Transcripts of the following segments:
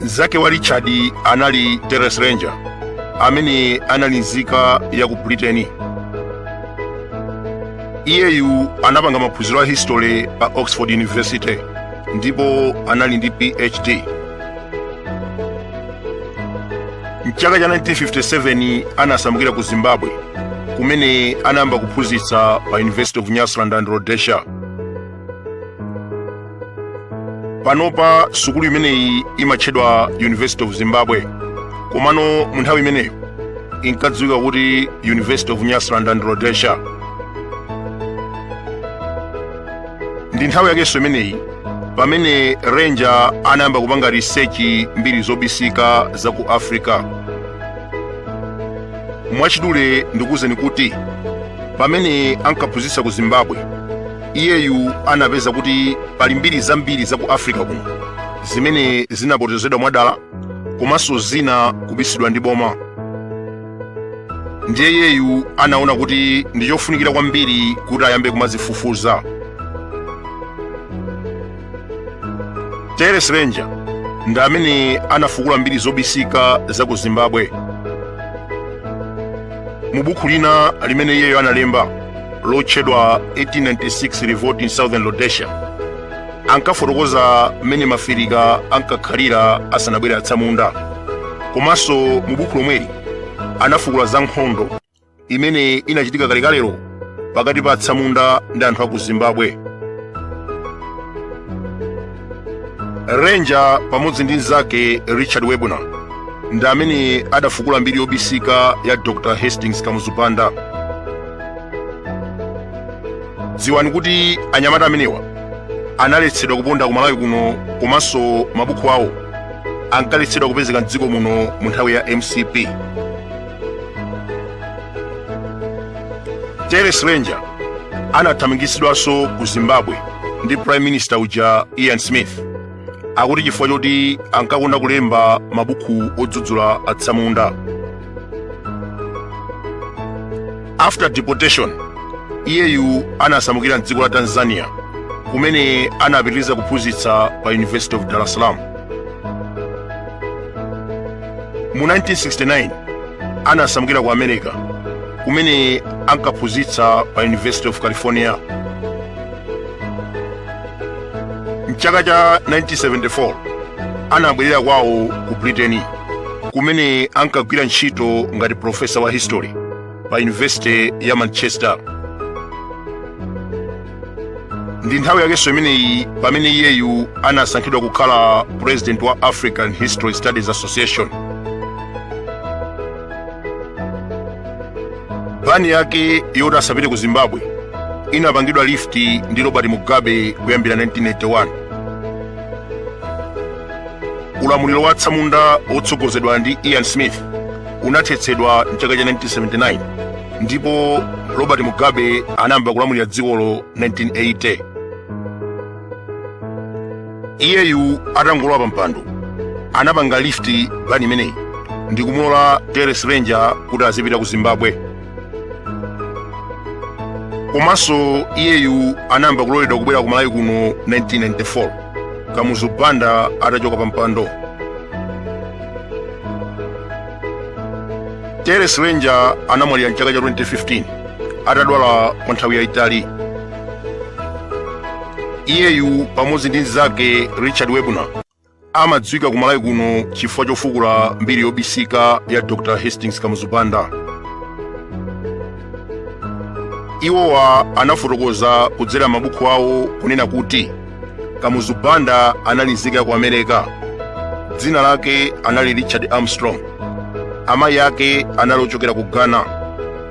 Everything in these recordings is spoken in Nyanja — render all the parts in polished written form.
Mzake wa Richard anali Terence Ranger, amene anali nzika ya ku Britain. Iyeyu anapanga maphunziro a history pa Oxford University ndipo anali ndi PhD. Mchaka cha 1957 anasamukira ku Zimbabwe, kumene anayamba kuphunzitsa pa University of Nyasaland and Rhodesia. Panopa sukulu imeneyi imatchedwa University of Zimbabwe, komano mu nthawi imeneyo inkadziwika kuti University of Nyasaland and Rhodesia. Ndi nthawi yakenso imeneyi pamene Ranger anayamba kupanga research mbiri zobisika za ku Africa. Mwachidule ndikuwuzeni kuti pamene ankaphunzitsa ku Zimbabwe, iyeyu anapeza kuti pali mbiri zambiri za ku Africa kuno zimene zinapotozedwa mwadala komanso zina kubisidwa ndi boma. Ndiye iyeyu anaona kuti ndi chofunikira kwambiri kuti ayambe kumazifufuza. Terence Ranger ndi amene anafukula mbiri zobisika za ku Zimbabwe. Mu buku lina limene iyeyo analemba lotchedwa 1896 Revolt in Southern Rhodesia, ankafotokoza mmene mafirika ankakhalira asanabwere atsamunda. Komanso mu buku lomweli anafukula za nkhondo imene inachitika kalekalero pakati pa atsamunda ndi anthu a ku Zimbabwe. Ranger pamodzi ndi mnzake Richard Webner ndi amene adafukula mbiri yobisika ya Dr. Hastings Kamuzu Banda. Dziwani kuti anyamata amenewa analetsedwa kuponda ku Malawi kuno, komanso mabuku awo ankaletsedwa kupezeka m'dziko muno mu nthawi ya MCP. Terence Ranger anathamangisidwanso ku Zimbabwe ndi Prime Minister uja Ian Smith, akuti chifukwa choti ankakonda kulemba mabuku odzudzula atsamunda. After deportation, iyeyu anasamukira m'dziko la Tanzania, kumene anapitiriza kuphunzitsa pa University of Dar es Salaam. Mu 1969 anasamukira ku America, kumene ankaphunzitsa pa University of California. Mchaka cha 1974 anabwerera kwawo ku Britain, kumene ankagwira ntchito ngati professor wa history pa University ya Manchester. Ndi nthawi yakenso imeneyi pamene iyeyu anasankhidwa kukhala president wa African History Studies Association. Plani yake yoti asapite ku Zimbabwe inapangidwa lift ndi Robert Mugabe kuyambira 1981. Ulamuliro wa atsamunda otsogozedwa ndi Ian Smith unathetsedwa mchaka cha 1979, ndipo Robert Mugabe anayamba kulamulira dzikolo 1980. Iyeyu atangolowa pa mpando anapanga lift plani imeneyi ndi kumulola Terence Ranger kuti azipita ku Zimbabwe. Komanso iyeyu anayamba kuloledwa kubwera ku Malawi kuno 1994, Kamuzu Banda atachoka pa mpando. Terence Ranger anamwalira mchaka cha 2015 atadwala kwa nthawi yayitali. Iyeyu pamodzi ndi mnzake Richard Webner amadziwika ku Malawi kuno chifukwa chofukula mbiri yobisika ya Dr. Hastings Kamuzu Banda. Iwowa anafotokoza kudzera mabuku awo kunena kuti Kamuzu Banda anali nzika ku America. Dzina lake anali Richard Armstrong. Amayi ake anali ochokera ku Ghana.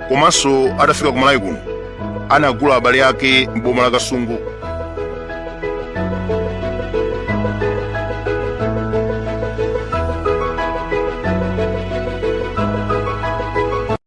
Komanso atafika ku Malawi kuno anagula abale ake m'boma la Kasungu.